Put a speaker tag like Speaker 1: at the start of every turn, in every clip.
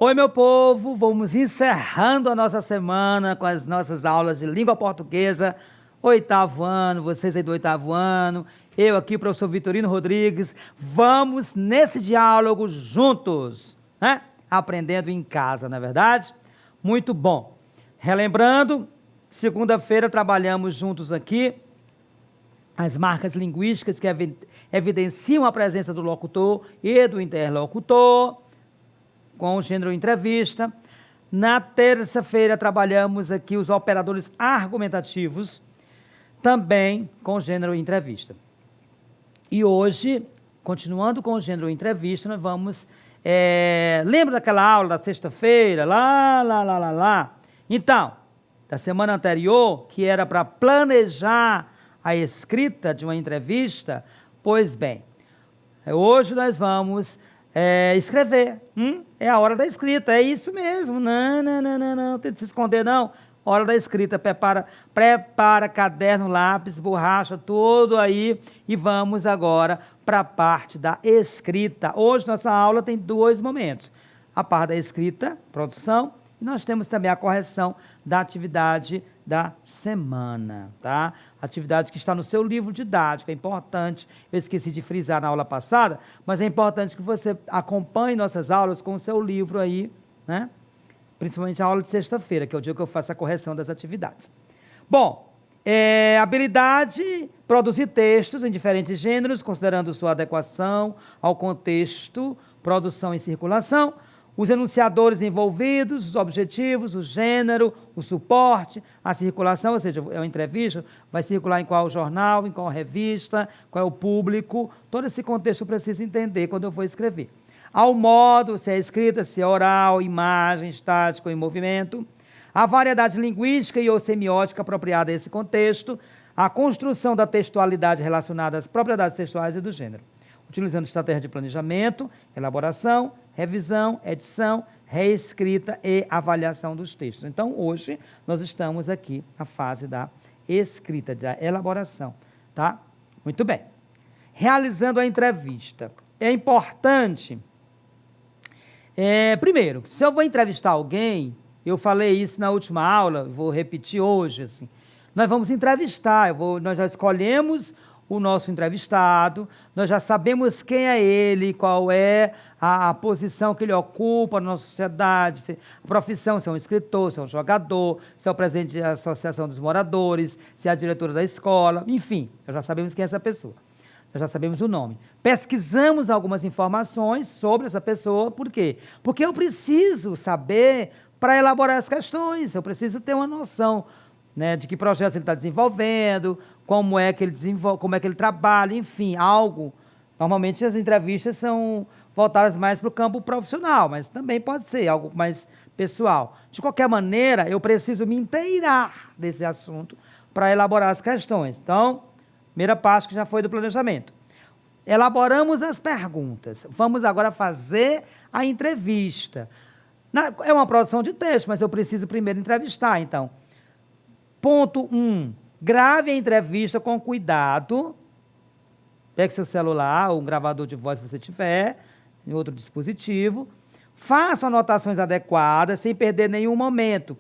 Speaker 1: Oi, meu povo! Vamos encerrando a nossa semana com as nossas aulas de língua portuguesa. Oitavo ano, vocês aí do oitavo ano, eu aqui, professor Vitorino Rodrigues. Vamos nesse diálogo juntos, né? Aprendendo em casa, não é verdade? Muito bom. Relembrando, segunda-feira trabalhamos juntos aqui as marcas linguísticas que evidenciam a presença do locutor e do interlocutor, com o gênero entrevista. Na terça-feira trabalhamos aqui os operadores argumentativos, também com o gênero entrevista. E hoje, continuando com o gênero entrevista, nós vamos... lembra daquela aula da sexta-feira? Lá. Então, da semana anterior, que era para planejar a escrita de uma entrevista, pois bem, hoje nós vamos escrever. É a hora da escrita, é isso mesmo. Não tem de se esconder, não. Hora da escrita, prepara caderno, lápis, borracha, tudo aí, e vamos agora para a parte da escrita. Hoje nossa aula tem dois momentos: a parte da escrita, produção, e nós temos também a correção da atividade da semana, tá? Atividade que está no seu livro didático, é importante, eu esqueci de frisar na aula passada, mas é importante que você acompanhe nossas aulas com o seu livro aí, né? Principalmente a aula de sexta-feira, que é o dia que eu faço a correção das atividades. Bom, habilidade, produzir textos em diferentes gêneros, considerando sua adequação ao contexto, produção e circulação, os enunciadores envolvidos, os objetivos, o gênero, o suporte, a circulação, ou seja, é uma entrevista, vai circular em qual jornal, em qual revista, qual é o público, todo esse contexto eu preciso entender quando eu vou escrever. Ao modo, se é escrita, se é oral, imagem, estática ou em movimento, a variedade linguística e ou semiótica apropriada a esse contexto, a construção da textualidade relacionada às propriedades textuais e do gênero, utilizando estratégia de planejamento, elaboração, revisão, edição, reescrita e avaliação dos textos. Então, hoje, nós estamos aqui na fase da escrita, da elaboração, tá? Muito bem. Realizando a entrevista. É importante... primeiro, se eu vou entrevistar alguém, eu falei isso na última aula, vou repetir hoje, assim, nós vamos entrevistar, nós já escolhemos o nosso entrevistado, nós já sabemos quem é ele, qual é a posição que ele ocupa na nossa sociedade, a profissão, se é um escritor, se é um jogador, se é o presidente da associação dos moradores, se é a diretora da escola, enfim, nós já sabemos quem é essa pessoa. Nós já sabemos o nome. Pesquisamos algumas informações sobre essa pessoa, por quê? Porque eu preciso saber para elaborar as questões, eu preciso ter uma noção, né, de que projetos ele está desenvolvendo, como é que ele desenvolve, como é que ele trabalha, enfim, algo. Normalmente as entrevistas são voltadas mais para o campo profissional, mas também pode ser algo mais pessoal. De qualquer maneira, eu preciso me inteirar desse assunto para elaborar as questões. Então, primeira parte que já foi do planejamento. Elaboramos as perguntas. Vamos agora fazer a entrevista. É uma produção de texto, mas eu preciso primeiro entrevistar. Então, ponto 1. Grave a entrevista com cuidado. Pegue seu celular ou um gravador de voz se você tiver, em outro dispositivo. Faça anotações adequadas, sem perder nenhum momento,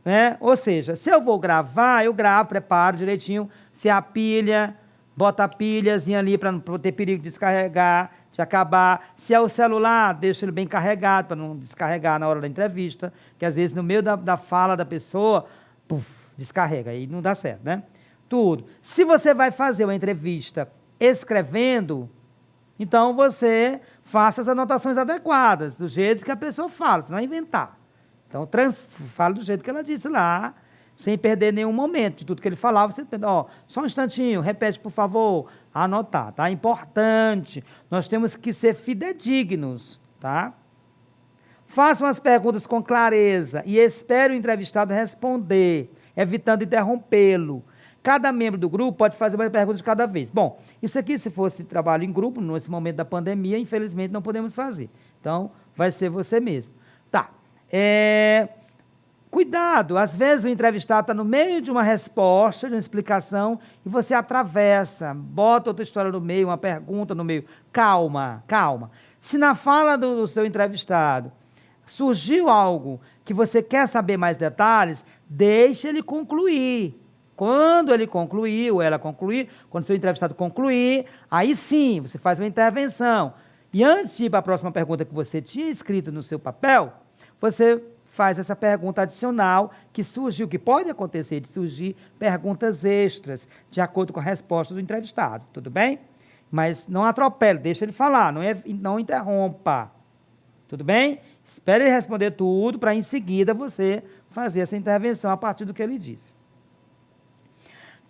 Speaker 1: né? Ou seja, se eu vou gravar, eu gravo, preparo direitinho. Se a pilha, bota a pilhazinha ali para não ter perigo de descarregar, de acabar. Se é o celular, deixa ele bem carregado para não descarregar na hora da entrevista, que às vezes no meio da fala da pessoa, descarrega, aí não dá certo, né? Tudo. Se você vai fazer uma entrevista escrevendo, então você faça as anotações adequadas, do jeito que a pessoa fala, você não vai inventar. Então, fala do jeito que ela disse lá, sem perder nenhum momento de tudo que ele falava. Você só um instantinho, repete, por favor, anotar, tá? Importante, nós temos que ser fidedignos, tá? Façam as perguntas com clareza e espere o entrevistado responder, evitando interrompê-lo. Cada membro do grupo pode fazer uma pergunta de cada vez. Bom, isso aqui, se fosse trabalho em grupo, nesse momento da pandemia, infelizmente não podemos fazer. Então, vai ser você mesmo. Tá. Cuidado, às vezes o entrevistado está no meio de uma resposta, de uma explicação, e você atravessa, bota outra história no meio, uma pergunta no meio. Calma, calma. Se na fala do seu entrevistado Surgiu algo que você quer saber mais detalhes, deixe ele concluir. Quando ele concluir, ou ela concluir, quando o seu entrevistado concluir, aí sim, você faz uma intervenção. E antes de ir para a próxima pergunta que você tinha escrito no seu papel, você faz essa pergunta adicional que surgiu, que pode acontecer de surgir perguntas extras, de acordo com a resposta do entrevistado, tudo bem? Mas não atropele, deixa ele falar, não interrompa, tudo bem? Espere ele responder tudo, para em seguida você fazer essa intervenção a partir do que ele disse.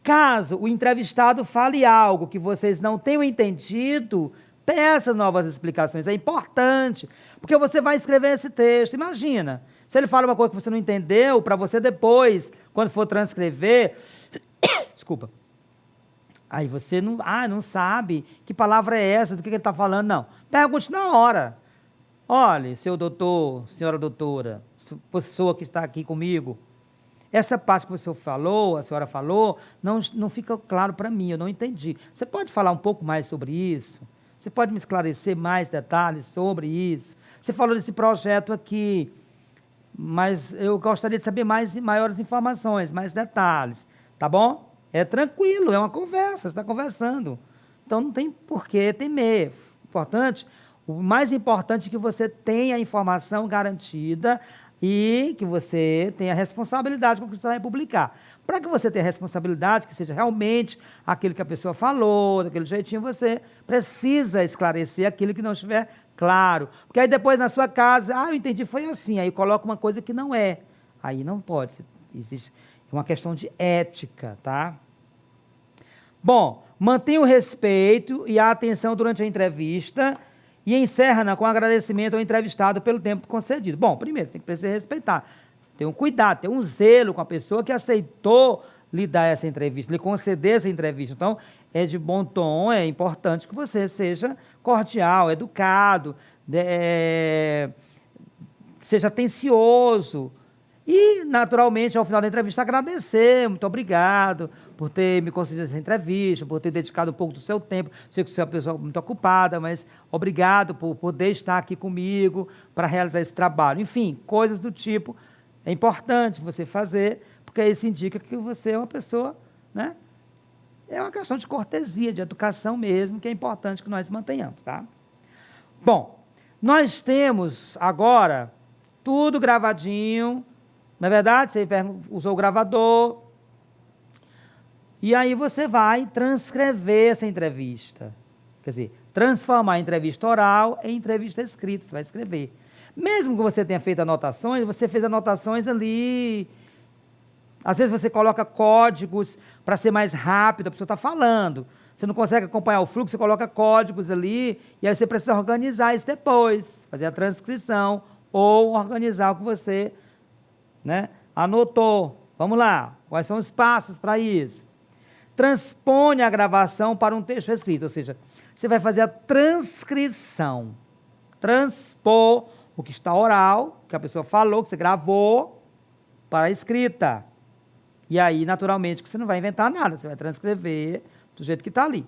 Speaker 1: Caso o entrevistado fale algo que vocês não tenham entendido, peça novas explicações, é importante, porque você vai escrever esse texto. Imagina, se ele fala uma coisa que você não entendeu, para você depois, quando for transcrever, desculpa, aí você não sabe que palavra é essa, do que ele está falando, não. Pergunte na hora. Olha, seu doutor, senhora doutora, pessoa que está aqui comigo, essa parte que você falou, a senhora falou, não fica claro para mim, eu não entendi. Você pode falar um pouco mais sobre isso? Você pode me esclarecer mais detalhes sobre isso? Você falou desse projeto aqui, mas eu gostaria de saber maiores informações, mais detalhes, tá bom? É tranquilo, é uma conversa, você está conversando. Então não tem por que temer. O mais importante é que você tenha a informação garantida e que você tenha responsabilidade com o que você vai publicar. Para que você tenha responsabilidade, que seja realmente aquilo que a pessoa falou, daquele jeitinho, você precisa esclarecer aquilo que não estiver claro. Porque aí depois na sua casa, eu entendi, foi assim, aí coloca uma coisa que não é. Aí não pode, existe uma questão de ética, tá? Bom, mantenha o respeito e a atenção durante a entrevista e encerra com agradecimento ao entrevistado pelo tempo concedido. Bom, primeiro, você tem que precisar respeitar. Ter um cuidado, ter um zelo com a pessoa que aceitou lhe dar essa entrevista, lhe conceder essa entrevista. Então, é de bom tom, é importante que você seja cordial, educado, seja atencioso. E, naturalmente, ao final da entrevista, agradecer, muito obrigado por ter me concedido essa entrevista, por ter dedicado um pouco do seu tempo. Sei que você é uma pessoa muito ocupada, mas obrigado por poder estar aqui comigo para realizar esse trabalho. Enfim, coisas do tipo, é importante você fazer, porque isso indica que você é uma pessoa, né? É uma questão de cortesia, de educação mesmo, que é importante que nós mantenhamos, tá? Bom, nós temos agora tudo gravadinho. Na verdade, você usou o gravador, e aí você vai transcrever essa entrevista. Quer dizer, transformar a entrevista oral em entrevista escrita, você vai escrever. Mesmo que você tenha feito anotações, você fez anotações ali. Às vezes você coloca códigos para ser mais rápido, a pessoa está falando. Você não consegue acompanhar o fluxo, você coloca códigos ali, e aí você precisa organizar isso depois, fazer a transcrição, ou organizar o que você... né? Anotou. Vamos lá. Quais são os passos para isso? Transpõe a gravação para um texto escrito, ou seja, você vai fazer a transcrição. Transpor o que está oral, que a pessoa falou, que você gravou, para a escrita. E aí, naturalmente, que você não vai inventar nada, você vai transcrever do jeito que está ali.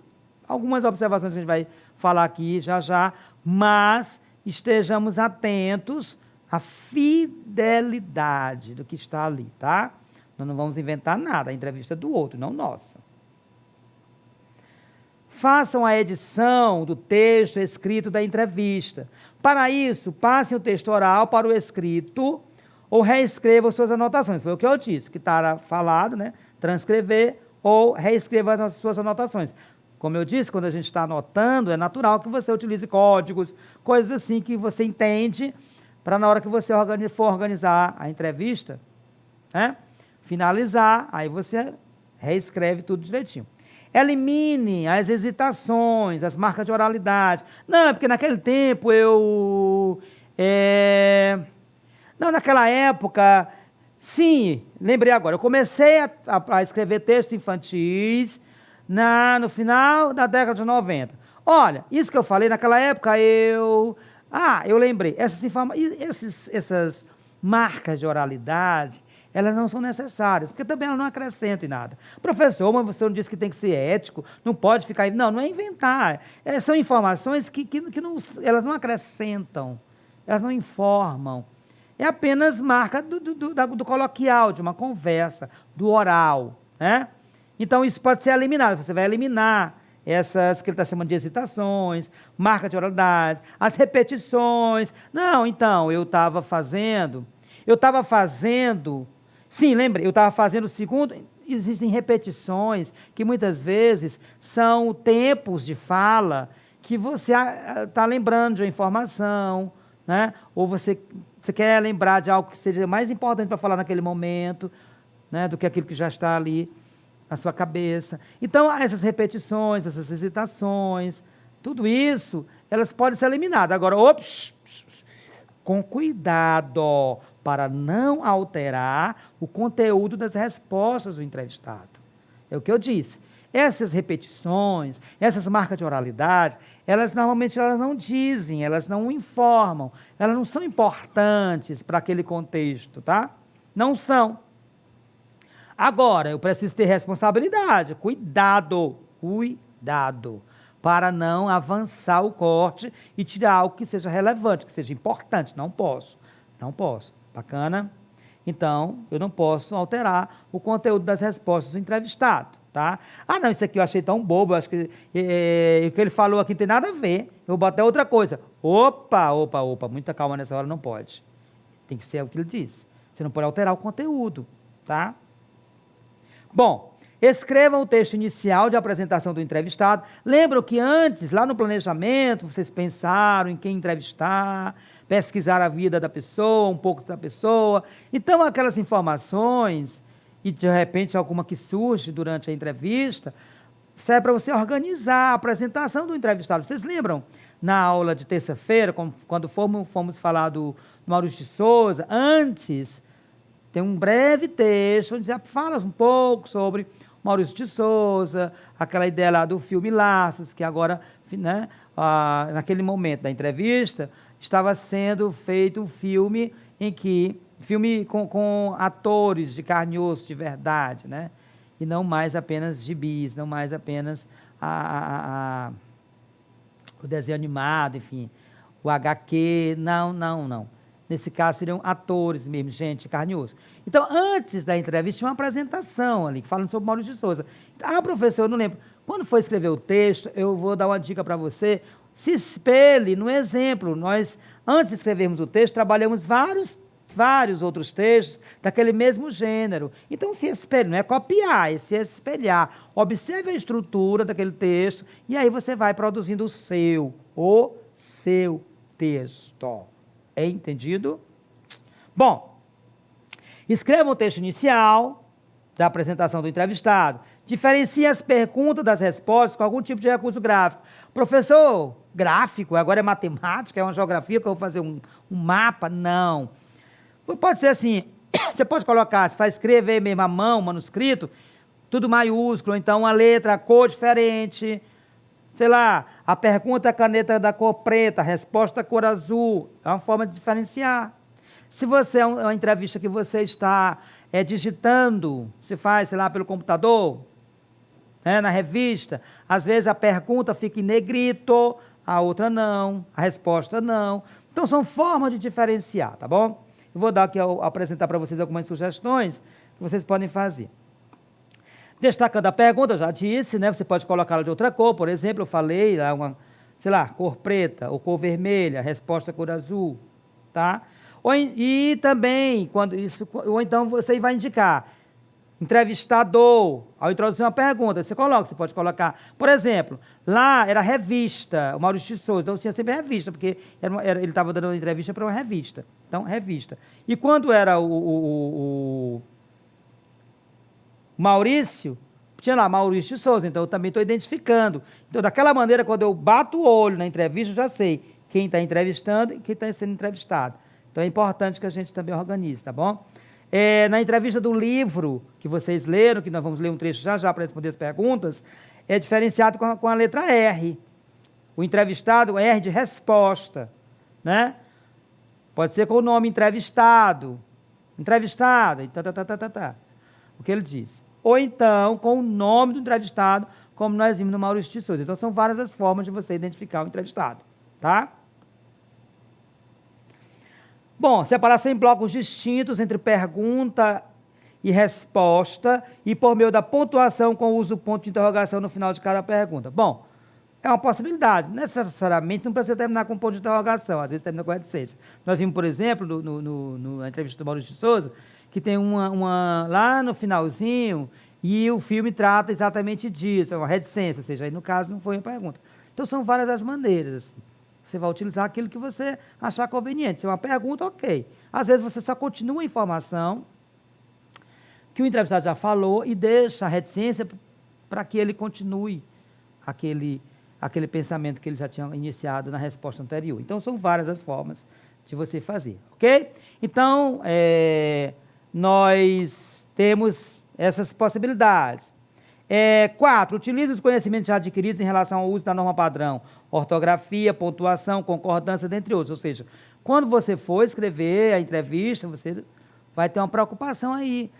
Speaker 1: Algumas observações que a gente vai falar aqui já, mas estejamos atentos a fidelidade do que está ali, tá? Nós não vamos inventar nada, a entrevista é do outro, não nossa. Façam a edição do texto escrito da entrevista. Para isso, passem o texto oral para o escrito ou reescrevam suas anotações. Foi o que eu disse, que está falado, né? Transcrever ou reescrever as suas anotações. Como eu disse, quando a gente está anotando, é natural que você utilize códigos, coisas assim que você entende, para na hora que você for organizar a entrevista, né, finalizar, aí você reescreve tudo direitinho. Elimine as hesitações, as marcas de oralidade. Não, é porque naquele tempo não, naquela época... Sim, lembrei agora, eu comecei a escrever textos infantis no final da década de 90. Olha, isso que eu falei, naquela época eu lembrei, essas marcas de oralidade, elas não são necessárias, porque também elas não acrescentam em nada. Professor, mas você não disse que tem que ser ético, não pode ficar... Não é inventar, são informações que não, elas não acrescentam, elas não informam, é apenas marca do coloquial, de uma conversa, do oral, né? Então, isso pode ser eliminado. Você vai eliminar essas que ele está chamando de hesitações, marca de oralidade, as repetições. Não, então, sim, lembre, eu estava fazendo o segundo. Existem repetições que muitas vezes são tempos de fala que você está lembrando de uma informação, né? Ou você quer lembrar de algo que seja mais importante para falar naquele momento, né? Do que aquilo que já está ali na sua cabeça. Então, essas repetições, essas hesitações, tudo isso, elas podem ser eliminadas. Agora, com cuidado, para não alterar o conteúdo das respostas do entrevistado. É o que eu disse. Essas repetições, essas marcas de oralidade, normalmente elas não dizem, elas não informam, elas não são importantes para aquele contexto, tá? Não são. Agora, eu preciso ter responsabilidade, cuidado, para não avançar o corte e tirar algo que seja relevante, que seja importante. Não posso. Bacana? Então, eu não posso alterar o conteúdo das respostas do entrevistado, tá? Ah, não, isso aqui eu achei tão bobo, eu acho que o que ele falou aqui não tem nada a ver, eu vou botar outra coisa. Opa, muita calma nessa hora, não pode. Tem que ser o que ele disse. Você não pode alterar o conteúdo, tá? Bom, escrevam o texto inicial de apresentação do entrevistado. Lembram que antes, lá no planejamento, vocês pensaram em quem entrevistar, pesquisar a vida da pessoa, um pouco da pessoa. Então, aquelas informações, e de repente alguma que surge durante a entrevista, serve para você organizar a apresentação do entrevistado. Vocês lembram, na aula de terça-feira, quando fomos falar do Maurício de Souza, antes, tem um breve texto, onde fala um pouco sobre Maurício de Souza, aquela ideia lá do filme Laços, que agora, né, naquele momento da entrevista, estava sendo feito um filme com atores de carne e osso de verdade, né? E não mais apenas gibis, não mais apenas o desenho animado, enfim, o HQ, não. Nesse caso seriam atores mesmo, gente de carne e osso. Então, antes da entrevista, tinha uma apresentação ali, falando sobre Maurício de Souza. Professor, eu não lembro. Quando for escrever o texto, eu vou dar uma dica para você. Se espelhe no exemplo. Nós, antes de escrevermos o texto, trabalhamos vários outros textos daquele mesmo gênero. Então, se espelhe, não é copiar, é se espelhar. Observe a estrutura daquele texto e aí você vai produzindo o seu texto. É entendido? Bom, escreva o texto inicial da apresentação do entrevistado. Diferencie as perguntas das respostas com algum tipo de recurso gráfico. Professor, gráfico, agora é matemática, é uma geografia, que eu vou fazer um mapa? Não. Pode ser assim, você pode colocar, você vai escrever mesmo à mão, manuscrito, tudo maiúsculo, então uma letra, a cor diferente, sei lá, a pergunta, a caneta da cor preta, a resposta, a cor azul, é uma forma de diferenciar. Se você é uma entrevista que você está digitando, você faz, sei lá, pelo computador, né, na revista, às vezes a pergunta fica em negrito, a outra não, a resposta não. Então são formas de diferenciar, tá bom? Eu vou dar aqui, apresentar para vocês algumas sugestões que vocês podem fazer. Destacando a pergunta, eu já disse, né? Você pode colocá-la de outra cor, por exemplo, eu falei, sei lá, cor preta ou cor vermelha, resposta cor azul, tá? E também, ou então você vai indicar, entrevistador, ao introduzir uma pergunta, você pode colocar, por exemplo, lá era revista, o Maurício de Souza, então tinha sempre revista, porque ele estava dando uma entrevista para uma revista, então revista. E quando era o Maurício, tinha lá Maurício de Souza, então eu também estou identificando. Então, daquela maneira, quando eu bato o olho na entrevista, eu já sei quem está entrevistando e quem está sendo entrevistado. Então, é importante que a gente também organize, tá bom? Na entrevista do livro que vocês leram, que nós vamos ler um trecho já para responder as perguntas, é diferenciado com a letra R. O entrevistado, R de resposta, né? Pode ser com o nome entrevistado, e o que ele disse. Ou então, com o nome do entrevistado, como nós vimos no Maurício de Souza. Então, são várias as formas de você identificar o entrevistado, tá? Bom, separação em blocos distintos entre pergunta e resposta e por meio da pontuação com o uso do ponto de interrogação no final de cada pergunta. Bom, é uma possibilidade. Necessariamente não precisa terminar com ponto de interrogação, às vezes termina com reticência. Nós vimos, por exemplo, na entrevista do Maurício de Souza, que tem uma lá no finalzinho e o filme trata exatamente disso, é uma reticência, ou seja, aí no caso não foi uma pergunta. Então são várias as maneiras, assim. Você vai utilizar aquilo que você achar conveniente. Se é uma pergunta, ok. Às vezes você só continua a informação que o entrevistado já falou e deixa a reticência para que ele continue aquele pensamento que ele já tinha iniciado na resposta anterior. Então, são várias as formas de você fazer, ok? Então, nós temos essas possibilidades. 4. Utilize os conhecimentos já adquiridos em relação ao uso da norma padrão, ortografia, pontuação, concordância, dentre outros. Ou seja, quando você for escrever a entrevista, você vai ter uma preocupação aí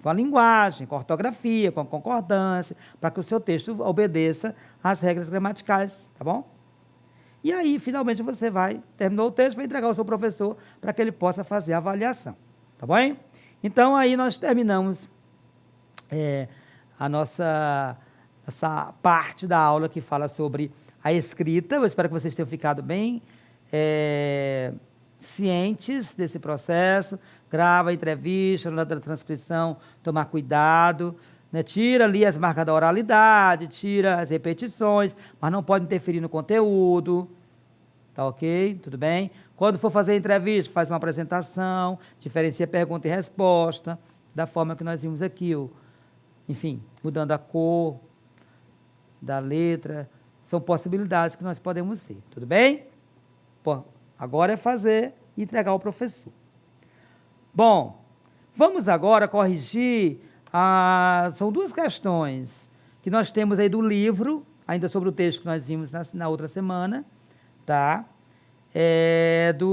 Speaker 1: com a linguagem, com a ortografia, com a concordância, para que o seu texto obedeça às regras gramaticais, tá bom? E aí, finalmente, você terminou o texto, vai entregar ao seu professor para que ele possa fazer a avaliação, tá bom? Então, aí nós terminamos a nossa parte da aula que fala sobre a escrita. Eu espero que vocês tenham ficado bem cientes desse processo. Grava a entrevista, na hora da transcrição, tomar cuidado, né? Tira ali as marcas da oralidade, tira as repetições, mas não pode interferir no conteúdo, tá ok? Tudo bem? Quando for fazer a entrevista, faz uma apresentação, diferencia pergunta e resposta, da forma que nós vimos aqui, enfim, mudando a cor da letra, são possibilidades que nós podemos ter, tudo bem? Pô, agora é fazer e entregar ao professor. Bom, vamos agora corrigir, são duas questões que nós temos aí do livro, ainda sobre o texto que nós vimos na outra semana, tá?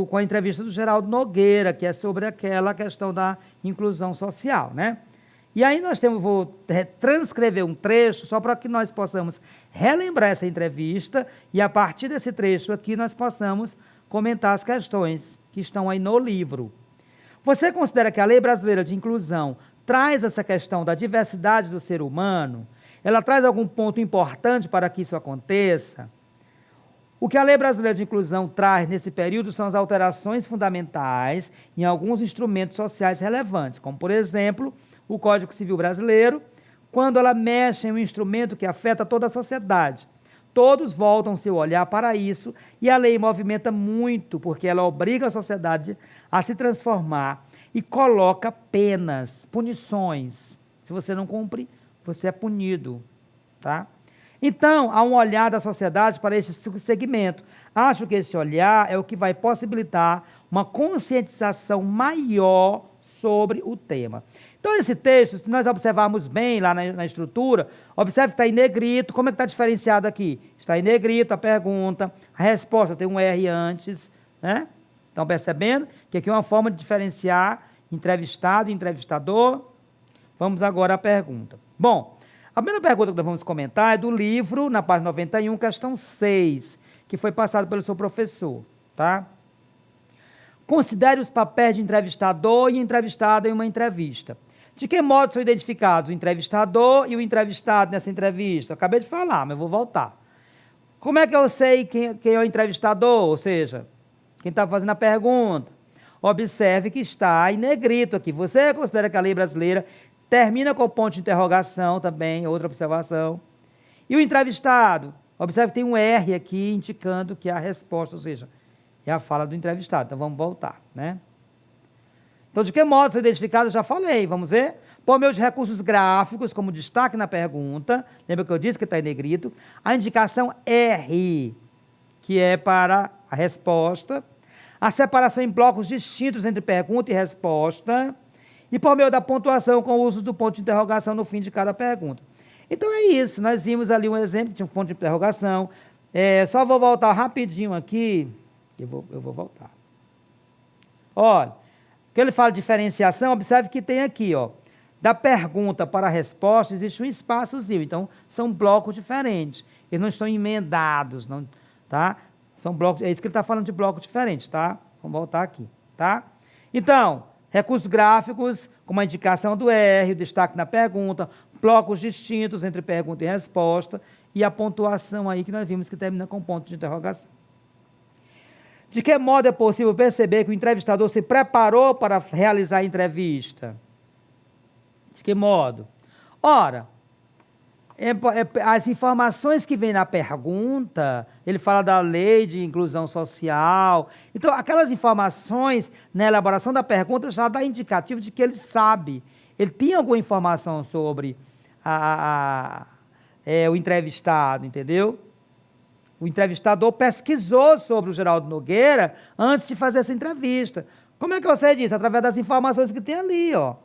Speaker 1: Com a entrevista do Geraldo Nogueira, que é sobre aquela questão da inclusão social, né? E aí vou transcrever um trecho só para que nós possamos relembrar essa entrevista e a partir desse trecho aqui nós possamos comentar as questões que estão aí no livro. Você considera que a Lei Brasileira de Inclusão traz essa questão da diversidade do ser humano? Ela traz algum ponto importante para que isso aconteça? O que a Lei Brasileira de Inclusão traz nesse período são as alterações fundamentais em alguns instrumentos sociais relevantes, como, por exemplo, o Código Civil Brasileiro, quando ela mexe em um instrumento que afeta toda a sociedade. Todos voltam seu olhar para isso e a lei movimenta muito, porque ela obriga a sociedade a se transformar e coloca penas, punições. Se você não cumpre, você é punido, tá? Então, há um olhar da sociedade para esse segmento. Acho que esse olhar é o que vai possibilitar uma conscientização maior sobre o tema. Então, esse texto, se nós observarmos bem lá na estrutura, observe que está em negrito. Como é que está diferenciado aqui? Está em negrito a pergunta, a resposta tem um R antes, né? Estão percebendo que aqui é uma forma de diferenciar entrevistado e entrevistador? Vamos agora à pergunta. Bom, a primeira pergunta que nós vamos comentar é do livro, na página 91, questão 6, que foi passado pelo seu professor, tá? Considere os papéis de entrevistador e entrevistado em uma entrevista. De que modo são identificados o entrevistador e o entrevistado nessa entrevista? Eu acabei de falar, mas eu vou voltar. Como é que eu sei quem é o entrevistador? Ou seja, quem está fazendo a pergunta? Observe que está em negrito aqui. Você considera que a lei brasileira termina com o ponto de interrogação também, outra observação. E o entrevistado? Observe que tem um R aqui indicando que é a resposta, ou seja, é a fala do entrevistado. Então, vamos voltar, né? Então, de que modo são identificados? Eu já falei, vamos ver? Por meio de recursos gráficos, como destaque na pergunta, lembra que eu disse que está em negrito, a indicação R, que é para a resposta, a separação em blocos distintos entre pergunta e resposta, e por meio da pontuação com o uso do ponto de interrogação no fim de cada pergunta. Então, é isso, nós vimos ali um exemplo de um ponto de interrogação. Só vou voltar rapidinho aqui, eu vou voltar. Olha, quando ele fala de diferenciação, observe que tem aqui, ó, da pergunta para a resposta, existe um espaçozinho. Então, são blocos diferentes. Eles não estão emendados, não, tá? São blocos, é isso que ele está falando de blocos diferentes, tá? Vamos voltar aqui. tá? Então, recursos gráficos, como a indicação do R, o destaque na pergunta, blocos distintos entre pergunta e resposta, e a pontuação aí que nós vimos que termina com ponto de interrogação. De que modo é possível perceber que o entrevistador se preparou para realizar a entrevista? De que modo? Ora, as informações que vêm na pergunta, ele fala da lei de inclusão social, então aquelas informações na elaboração da pergunta já dá indicativo de que ele sabe, ele tinha alguma informação sobre o entrevistado, entendeu? O entrevistador pesquisou sobre o Geraldo Nogueira antes de fazer essa entrevista. Como é que você diz? Através das informações que tem ali, ó.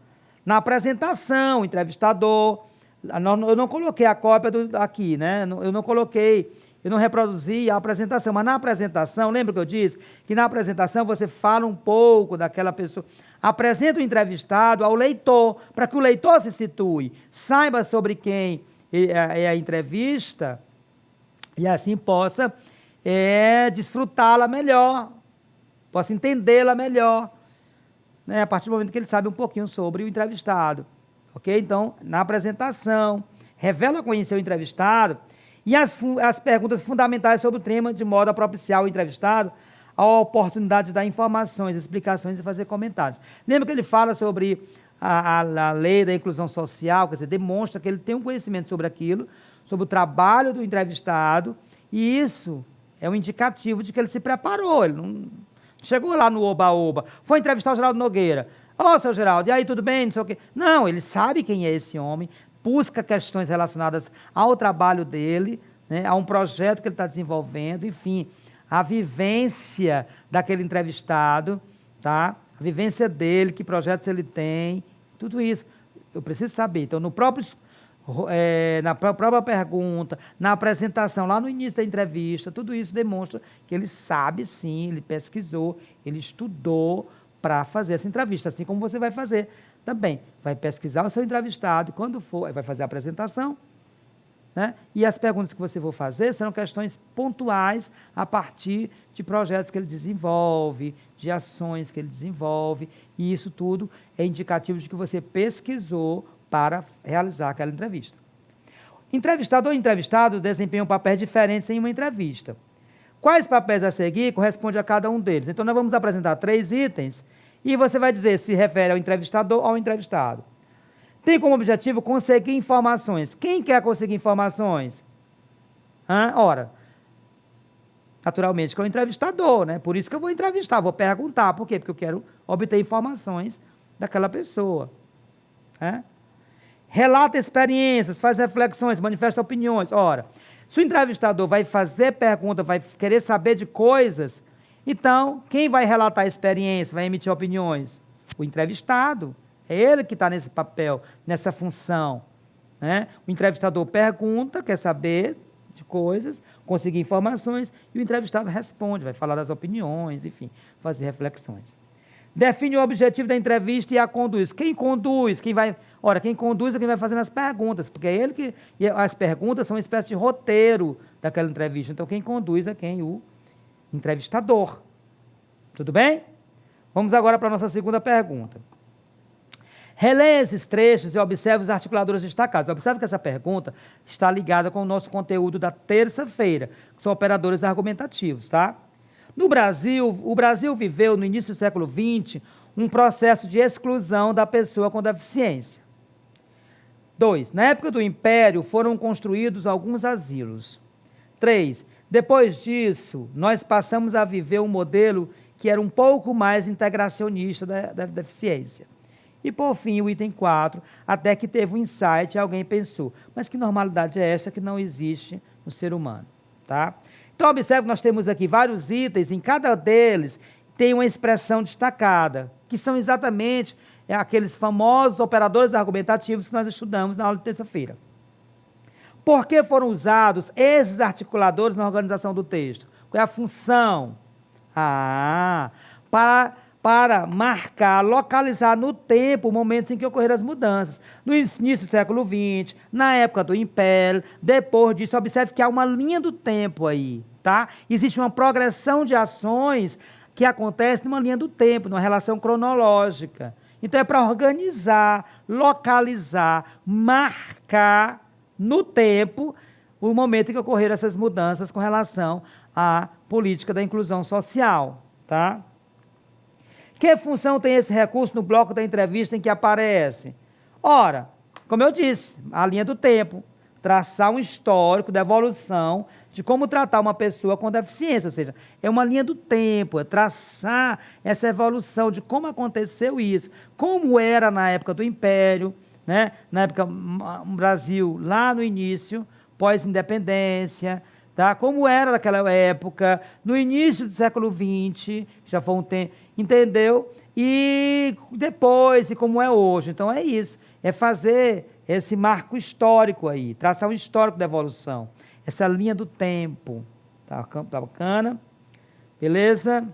Speaker 1: Na apresentação, o entrevistador... Eu não coloquei a cópia aqui, né? Eu não reproduzi a apresentação, mas na apresentação, lembra que eu disse? Que na apresentação você fala um pouco daquela pessoa, apresenta o entrevistado ao leitor, para que o leitor se situe, saiba sobre quem é a entrevista e assim possa desfrutá-la melhor, possa entendê-la melhor, né? A partir do momento que ele sabe um pouquinho sobre o entrevistado. Ok? Então, na apresentação, revela conhecer o entrevistado e as perguntas fundamentais sobre o tema, de modo a propiciar ao entrevistado a oportunidade de dar informações, explicações e fazer comentários. Lembra que ele fala sobre a lei da inclusão social, quer dizer, demonstra que ele tem um conhecimento sobre aquilo, sobre o trabalho do entrevistado, e isso é um indicativo de que ele se preparou, ele não chegou lá no oba-oba, foi entrevistar o Geraldo Nogueira. Ô, seu Geraldo, e aí, tudo bem? Não sei o quê. Não, ele sabe quem é esse homem, busca questões relacionadas ao trabalho dele, né, a um projeto que ele está desenvolvendo, enfim, a vivência daquele entrevistado, tá? A vivência dele, que projetos ele tem, tudo isso. Eu preciso saber. Então, na própria pergunta, na apresentação, lá no início da entrevista, tudo isso demonstra que ele sabe sim, ele pesquisou, ele estudou, para fazer essa entrevista, assim como você vai fazer também. Vai pesquisar o seu entrevistado, e quando for, vai fazer a apresentação, né? E as perguntas que você for fazer serão questões pontuais a partir de projetos que ele desenvolve, de ações que ele desenvolve, e isso tudo é indicativo de que você pesquisou para realizar aquela entrevista. Entrevistador e entrevistado desempenham papéis diferentes em uma entrevista. Quais papéis a seguir correspondem a cada um deles? Então, nós vamos apresentar 3 itens e você vai dizer se refere ao entrevistador ou ao entrevistado. Tem como objetivo conseguir informações. Quem quer conseguir informações? Ora, naturalmente que é o entrevistador, né? Por isso que eu vou entrevistar, vou perguntar. Por quê? Porque eu quero obter informações daquela pessoa. Relata experiências, faz reflexões, manifesta opiniões. Ora, se o entrevistador vai fazer pergunta, vai querer saber de coisas, então, quem vai relatar a experiência, vai emitir opiniões? O entrevistado. É ele que está nesse papel, nessa função, né? O entrevistador pergunta, quer saber de coisas, conseguir informações, e o entrevistado responde, vai falar das opiniões, enfim, fazer reflexões. Define o objetivo da entrevista e a conduz. Quem conduz? Quem conduz é quem vai fazendo as perguntas, porque é ele que... E as perguntas são uma espécie de roteiro daquela entrevista. Então, quem conduz é quem? O entrevistador. Tudo bem? Vamos agora para a nossa segunda pergunta. Releia esses trechos e observe os articuladores destacados. Observe que essa pergunta está ligada com o nosso conteúdo da terça-feira, que são operadores argumentativos, tá? No Brasil, o Brasil viveu, no início do século XX, um processo de exclusão da pessoa com deficiência. 2. Na época do Império, foram construídos alguns asilos. 3. Depois disso, nós passamos a viver um modelo que era um pouco mais integracionista da deficiência. E, por fim, o item 4, até que teve um insight e alguém pensou, mas que normalidade é esta que não existe no ser humano, tá? Então, observe que nós temos aqui vários itens, em cada deles tem uma expressão destacada, que são exatamente aqueles famosos operadores argumentativos que nós estudamos na aula de terça-feira. Por que foram usados esses articuladores na organização do texto? Qual é a função? Para marcar, localizar no tempo momentos em que ocorreram as mudanças. No início do século XX, na época do Império, depois disso, observe que há uma linha do tempo aí, tá? Existe uma progressão de ações que acontece numa linha do tempo, numa relação cronológica. Então, é para organizar, localizar, marcar no tempo o momento em que ocorreram essas mudanças com relação à política da inclusão social, tá? Que função tem esse recurso no bloco da entrevista em que aparece? Ora, como eu disse, a linha do tempo, traçar um histórico da evolução de como tratar uma pessoa com deficiência, ou seja, é uma linha do tempo, é traçar essa evolução de como aconteceu isso, como era na época do Império, né? Na época do Brasil, lá no início, pós-independência, tá? Como era naquela época, no início do século XX, já foi um tempo, entendeu? E depois, e como é hoje. Então é isso, é fazer esse marco histórico aí, traçar um histórico da evolução, essa linha do tempo. Tá bacana? Beleza?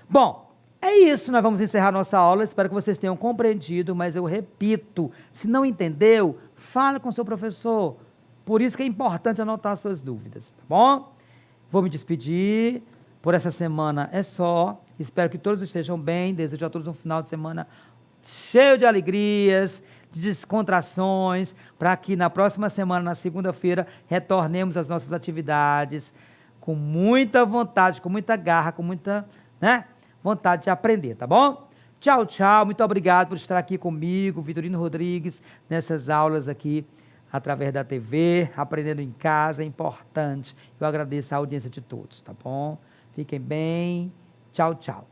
Speaker 1: Bom, é isso, nós vamos encerrar nossa aula, espero que vocês tenham compreendido, mas eu repito, se não entendeu, fala com o seu professor, por isso que é importante anotar as suas dúvidas, tá bom? Vou me despedir, por essa semana é só, espero que todos estejam bem, desejo a todos um final de semana cheio de alegrias, de descontrações, para que na próxima semana, na segunda-feira, retornemos às nossas atividades com muita vontade, com muita garra, com muita, né, vontade de aprender, tá bom? Tchau, tchau, muito obrigado por estar aqui comigo, Vitorino Rodrigues, nessas aulas aqui, através da TV, aprendendo em casa, é importante. Eu agradeço a audiência de todos, tá bom? Fiquem bem, tchau, tchau.